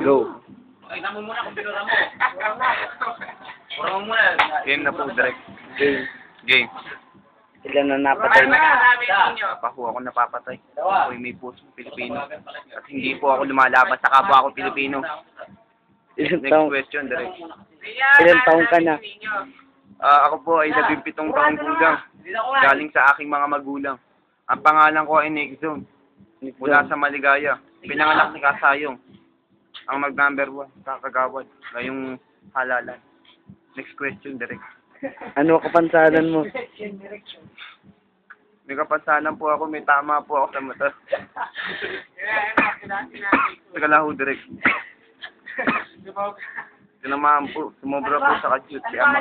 Go. Ay, mo muna kung pinura mo. Pura mo muna. Game na po, direct. Game. Game. Ilan na napatay na? Paho ako napapatay. Ako'y may puso Pilipino. At hindi po ako lumalaban sa kapwa ako Pilipino. Ilan Next taong, question, direct. ilan taong ka na? Ako po ay 17 taong gulang. Galing sa aking mga magulang. Ang pangalan ko ay Nick Zone. Mula sa Maligaya. Pinanganak ni Kasayong. Ang mag-number 1, kakagawad. Ngayong halalan. Next question, direct. Ano kapansanan mo? May kapansanan po ako, may tama po ako sa mata. Tagalaho, direct. Tinamaan po, sumobra po sa ka-cute si ama.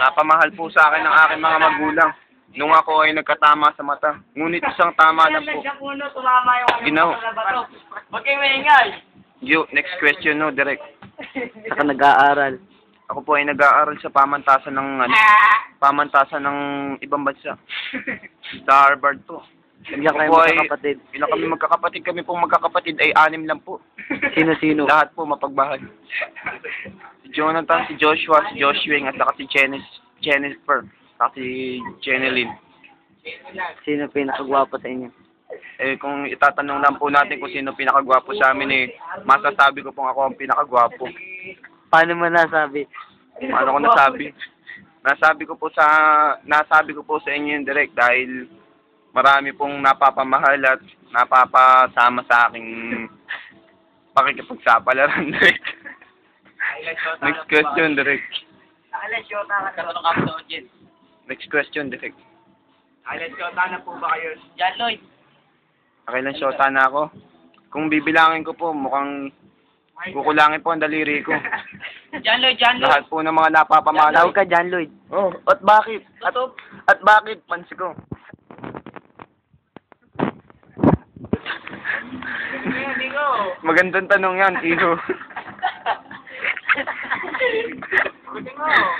Napamahal po sa akin ng aking mga magulang. Nung ako ay nagkatama sa mata. Ngunit isang tama na po. Ginaw. Huwag kayong maingay. Next question, no, direct. Saka nag-aaral. Ako po ay nag-aaral sa pamantasan ng ibang bansa. Sa Harvard po. Ilan kayo Ako po ay- magkakapatid? Ilan kami magkakapatid? Kami pong magkakapatid ay 6 lang po. Sino-sino? Lahat po mapagbahay. Si Jonathan, si Joshua, si Joshua, at saka si Jennifer, at si Jenelyn. Sino pinakagwapo sa inyo? Kung itatanong lang po natin kung sino pinakagwapo sa amin, masasabi ko pong ako ang pinakagwapo. Paano mo nasabi? Ano ko nasabi? Nasabi ko po sa inyo yung direct dahil marami pong napapamahal at napapasama sa aking pakikipagsapalaran, direct. Next question, direct. Next question, direct. Highlight shota na po ba kayo? Jan Lloyd. Nakailan shota na ako? Kung bibilangin ko po, mukhang kukulangin po ang daliri ko. Jan Lloyd. Lahat po ng mga napapamahal. Tawag ka John Lloyd. Oh, at bakit? At bakit? Pansi ko. Magandang tanong yan, Iho.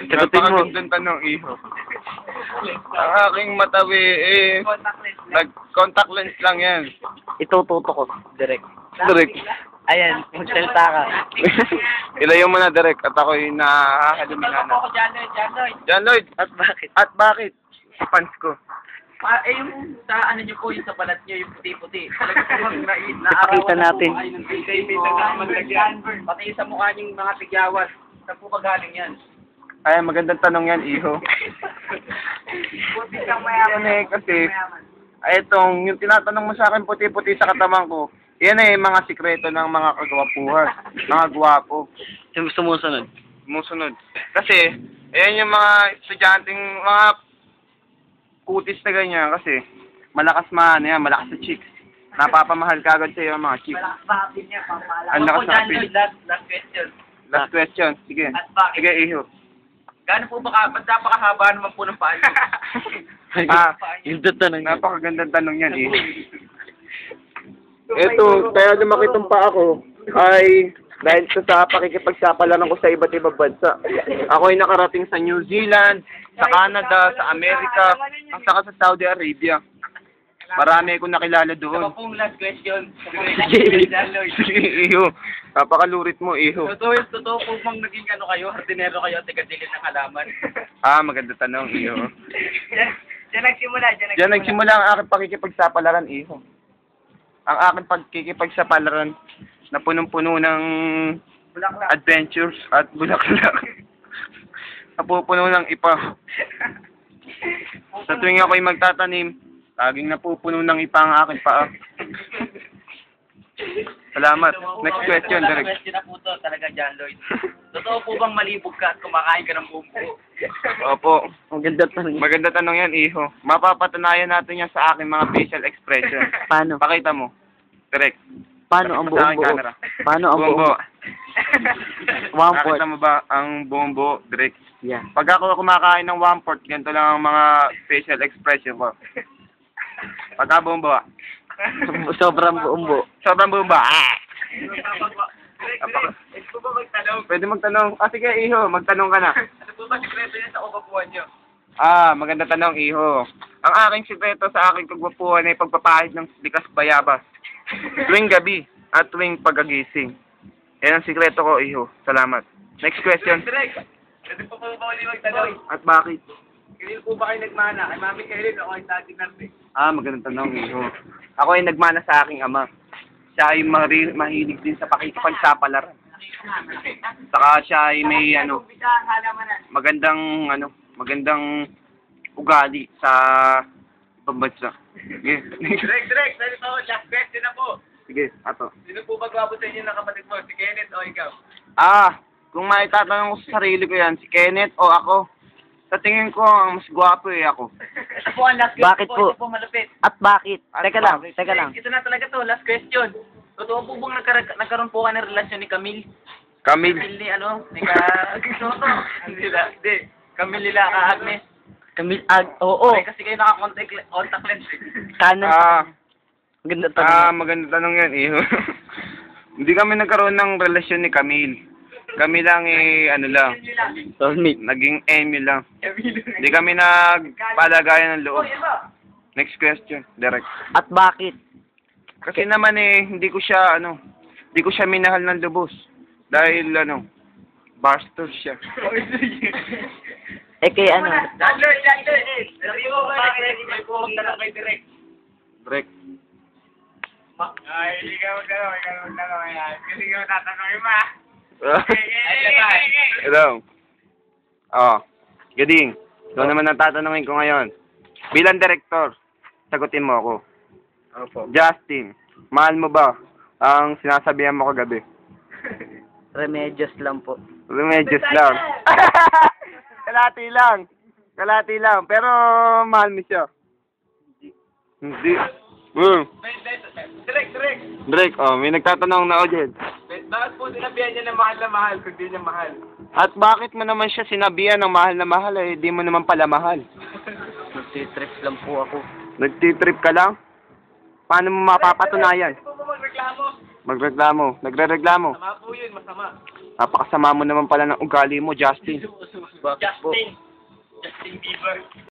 Napakagandang tanong, Iho. Ang aking matawi, nag-contact lens lang yan. Itututo ko. Direct. Direct. Ayan, magsalita ka. Ilayo mo na, direct, at ako'y nahahaluminan na. Jan Lloyd. John Lloyd, At bakit? at bakit? Fans ko. Yung sa ano nyo po, yung sa balat nyo, yung puti-puti. Talaga po bang Ipakita natin. Pati sa mukha yung mga tigyawas. Saan po ba galing yan? Ay, magandang tanong yan, Iho. Yan kasi, itong, yung tinatanong mo sa akin puti-puti sa katawan ko, yan mga sikreto ng mga kagwapuhan, mga gwapo. Yung sumusunod. Musunod. Kasi, ayan yung mga estudyanteng, mga kutis na ganyan, kasi malakas malakas sa chicks. Napapamahal ka agad sa'yo ang mga chicks. Ang lakas na appeal. Last question. Last question, sige. At bakit? Sige, Iho. Gaano po ba't napakahaba naman po ng paa nyo? Yung tatanong. Napakagandang tanong yan, Iho. Ito, kaya lumaki itong paa ko ay dahil sa pakikipagsapalaran ko sa iba't ibang bansa. Ako ay nakarating sa New Zealand, sa Canada, sa Amerika, at saka sa Saudi Arabia. Marami akong nakilala Ito doon. pong last question. Sige, Iho. Napakalurit mo, Iho. Totoo po bang naging ano kayo, hardinero kayo, tigadigin ng halaman? Maganda tanong, Iho. Diyan nagsimula. Diyan nagsimula ang aking pakikipagsapalaran, Iho. Ang aking pakikipagsapalaran na punong-puno ng adventures at bulaklak. Napupuno ng ipa. Sa tuwing ako'y magtatanim, laging napupuno ng ipa ang aking paa. Salamat. Next question, direct. Next question na po to, talaga Jan Lloyd. Totoo po bang malibog ka at kumakain ka ng buong buo? Opo. Maganda tanong. Maganda tanong yan, Iho. Mapapatunayan natin yan sa aking mga facial expression. Paano? Pakita mo. Direct. Paano ang Pakita sa aking buong buo? camera. Paano ang Buong buong buo. One fourth. Nakita mo ba ang buong buo, direct? Yeah. Pag ako kumakain ng 1/4, ganito lang ang mga facial expression ko. Pagka buong buo. Sobrang buong buo. Sobrang buong buo. Ito ba magtanong? Pwede magtanong. Sige, Iho, magtanong ka na. Ano po ba sikreto niya sa upapuan nyo? Maganda tanong, Iho. Ang aking sikreto sa aking kagwapuhan ay pagpapahid ng likas bayabas. Tuwing gabi, at tuwing pagagising. Yan ang sikreto ko, iho. Salamat. Next question. Direk! Pwede po ba uli magtanong? At bakit? Kanil po ba kayo nagmana? Kay Mami Kailin, ako ay Tati Narte. Magandang tanong, iho. Ako ay nagmana sa aking ama. Siya ay mahilig din sa pakikipagsapalaran. Saka siya ay may magandang ugali sa ibang bansa. Sige. Direk, sorry po, last question na po. Sige, ato. Sino po ba gwapo sa inyo ng kapatid mo? Si Kenneth o ikaw? Kung maitatanong ko sa sarili ko yan, si Kenneth o ako, sa tingin ko, ang mas gwapo ako. Ito po ang last question Bakit po? Ito po malapit. At bakit? At Teka lang, bakit? teka lang. Ito na talaga to, last question. Totoo po bang nagkaroon po ka ng relasyon ni Camille? Camille. Camille ni ni Soto? Hindi. Camille nila ka Agnes. Camille oo. Okay, kasi kayo naka-contact lens eh. Kanan. Ganda tanong. Maganda tanong yan, iho. Hindi kami nagkaroon ng relasyon ni Camille. Kami lang Soulmate. naging Emil lang. Camille. Hindi kami nagpalagayan ng loob. Oh, yan ba? Next question, direct. At bakit? Kasi naman hindi ko siya minahal ng lubos. Dahil bastard siya. Kay ano? Chandler! Sabi mo ba bakit hindi po magtanong kay Direk? Direct. Ay, hindi ka magtanong yan. Kasi ka tatanungin ma. Hello. Gading. Ikaw naman ang tatanungin ko ngayon. Bilang director, sagutin mo ako. Opo. Justin, mahal mo ba ang sinasabihan mo kagabi? Remedios lang po. Remedios lang. Kalati lang. Pero mahal mo siya. Hindi. Direk! Drake, may nagtatanong na audience. Bakit po sinabihan niya na mahal kung di niya mahal? At bakit mo naman siya sinabihan ng mahal na mahal di mo naman pala mahal? Nagtitrips lang po ako. Nagtitrip ka lang? Paano mo mapapatunayan? Hindi po ba magreklamo? Nagrereklamo. Masama po yun, masama. Napakasama mo naman pala ng ugali mo, Justin. Bakit po? Justin Bieber.